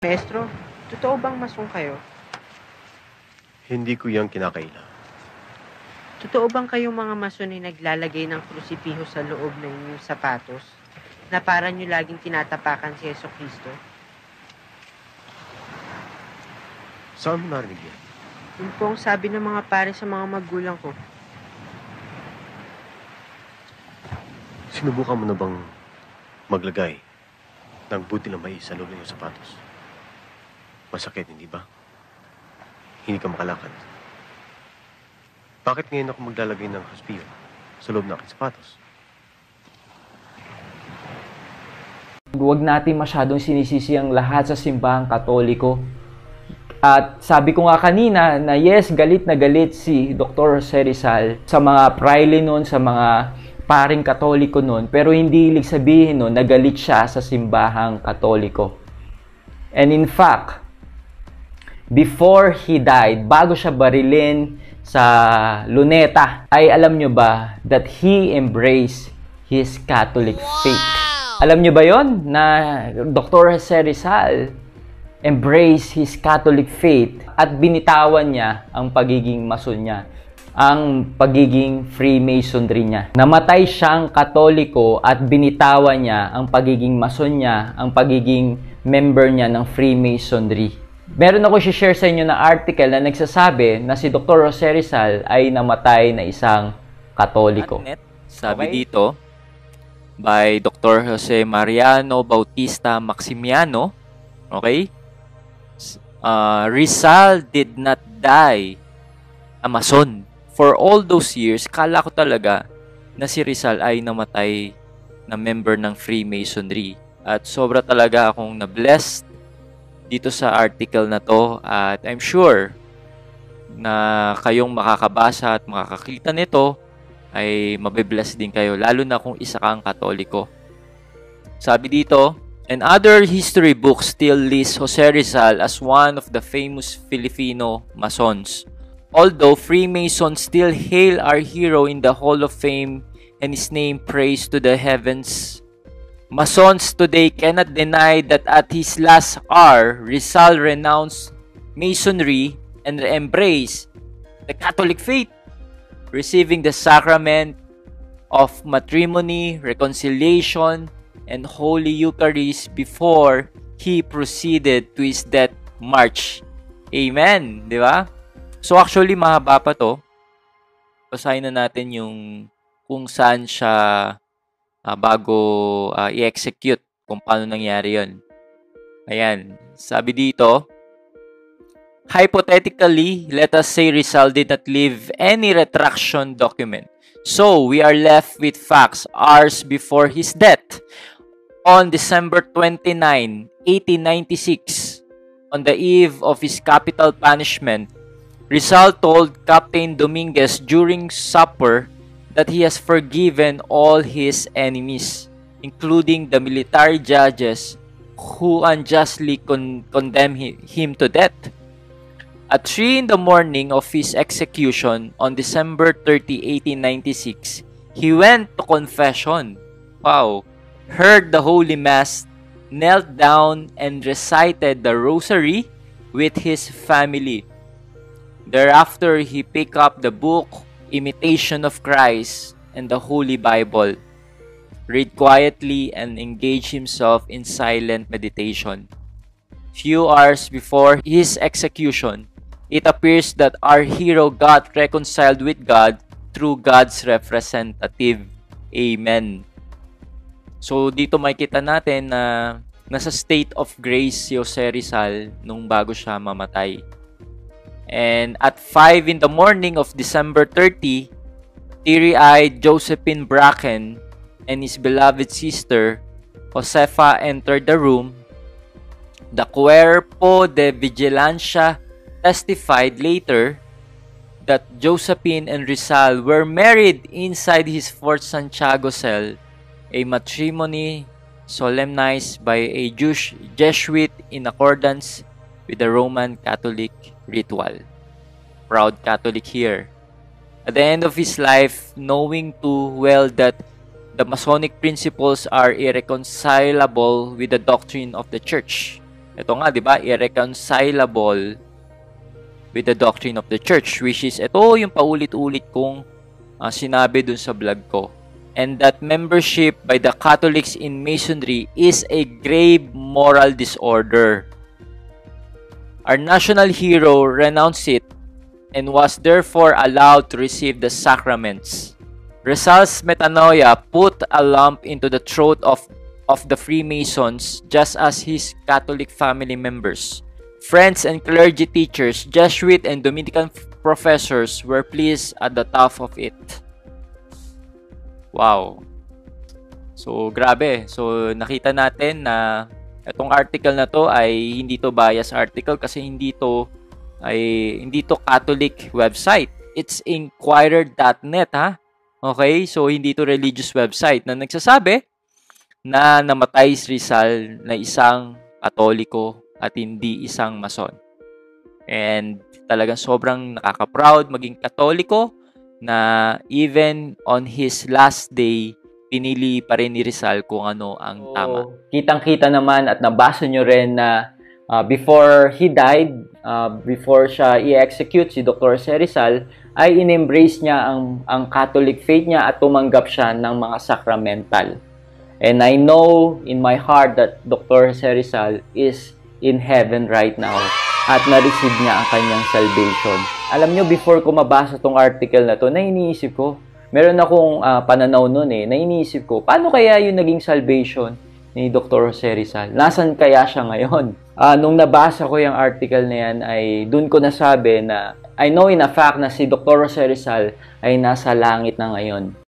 Maestro, totoo bang mason kayo? Hindi ko yang kinakaila. Totoo bang kayong mga mason ay naglalagay ng krusipiho sa loob ng inyong sapatos na para nyo laging tinatapakan si Jesucristo? Saan mo narinig yan? Yun po ang sabi ng mga pare sa mga magulang ko. Sinubukan mo na bang maglagay ng buti ng mais sa loob ng iyong sapatos? Masakit, hindi ba? Hindi ka makalakad. Bakit ngayon ako maglalagay ng haspiyo sa loob ng aking sapatos? Huwag natin masyadong sinisisi ang lahat sa simbahang Katoliko. At sabi ko nga kanina na yes, galit na galit si Dr. Jose Rizal sa mga praile nun, sa mga paring Katoliko nun, pero hindi ibig sabihin nun na galit siya sa simbahang Katoliko. And in fact, before he died, bago siya barilin sa luneta, ay alam nyo ba that he embraced his Catholic faith? Alam nyo ba yon na Dr. Jose Rizal embrace his Catholic faith at binitawan niya ang pagiging mason niya, ang pagiging Freemasonry niya. Namatay siyang Katoliko at binitawan niya ang pagiging mason niya, ang pagiging member niya ng Freemasonry. Meron ako share sa inyo na article na nagsasabi na si Dr. Jose Rizal ay namatay na isang Katoliko. Sabi dito by Dr. Jose Mariano Bautista Maximiano, okay? Rizal did not die a Mason. For all those years, kala ko talaga na si Rizal ay namatay na member ng Freemasonry. At sobra talaga akong na-blessed dito sa article na to. At I'm sure na kayong makakabasa at makakakita nito ay mabibless din kayo. Lalo na kung isa kang Katoliko. Sabi dito, and other history books still list Jose Rizal as one of the famous Filipino Masons. Although Freemasons still hail our hero in the Hall of Fame and his name praised to the heavens, Masons today cannot deny that at his last hour, Rizal renounced Masonry and embraced the Catholic faith, receiving the sacrament of matrimony, reconciliation, and Holy Eucharist before he proceeded to his death march. Amen, di ba? So actually mahaba pa to. Basahin na natin yung kung saan siya bago i-execute, kung paano nangyari yon. Ayan, sabi dito, hypothetically, let us say Rizal did not leave any retraction document. So we are left with facts hours before his death. On December 29, 1896, on the eve of his capital punishment, Rizal told Captain Dominguez during supper that he has forgiven all his enemies, including the military judges who unjustly condemned him to death. At 3 in the morning of his execution on December 30, 1896, he went to confession. Wow! Heard the Holy Mass, knelt down and recited the Rosary with his family. Thereafter, he picked up the book Imitation of Christ and the Holy Bible, read quietly and engaged himself in silent meditation. Few hours before his execution, it appears that our hero got reconciled with God through God's representative. Amen. So, dito makikita natin na nasa state of grace si Jose Rizal nung bago siya mamatay. And at 5 in the morning of December 30, teary-eyed Josephine Bracken and his beloved sister, Josefa, entered the room. The Cuerpo de Vigilancia testified later that Josephine and Rizal were married inside his Fort Santiago cell, a matrimony solemnized by a Jesuit in accordance with the Roman Catholic ritual. Proud Catholic here. At the end of his life, knowing too well that the Masonic principles are irreconcilable with the doctrine of the Church, ito nga, di ba, irreconcilable with the doctrine of the church, which is, ito yung paulit-ulit kong sinabi dun sa vlog ko. And that membership by the Catholics in Masonry is a grave moral disorder. Our national hero renounced it and was therefore allowed to receive the sacraments. Rizal's metanoia put a lump into the throat of the Freemasons, just as his Catholic family members, friends and clergy teachers, Jesuit and Dominican professors were pleased at the thought of it. Wow. So, grabe. So, nakita natin na itong article na to ay hindi to bias article kasi hindi to Catholic website. It's Inquirer.net, ha? Okay? So, hindi to religious website na nagsasabi na namatay si Rizal na isang Katoliko at hindi isang Mason. And talagang sobrang nakaka-proud maging Katoliko na even on his last day, pinili pa rin ni Rizal kung ano ang tama. Kitang-kita naman at nabasa nyo rin na before he died, before siya i-execute si Dr. Rizal, ay in-embrace niya ang Catholic faith niya at tumanggap siya ng mga sacramental. And I know in my heart that Dr. Rizal is in heaven right now at na-receive niya ang kanyang salvation. Alam nyo, before ko mabasa tong article na to, na iniisip ko, meron akong pananaw nun na iniisip ko, paano kaya yung naging salvation ni Dr. Rizal? Nasaan kaya siya ngayon? Nung nabasa ko yung article na yan, ay dun ko nasabi na I know in a fact na si Dr. Rizal ay nasa langit na ngayon.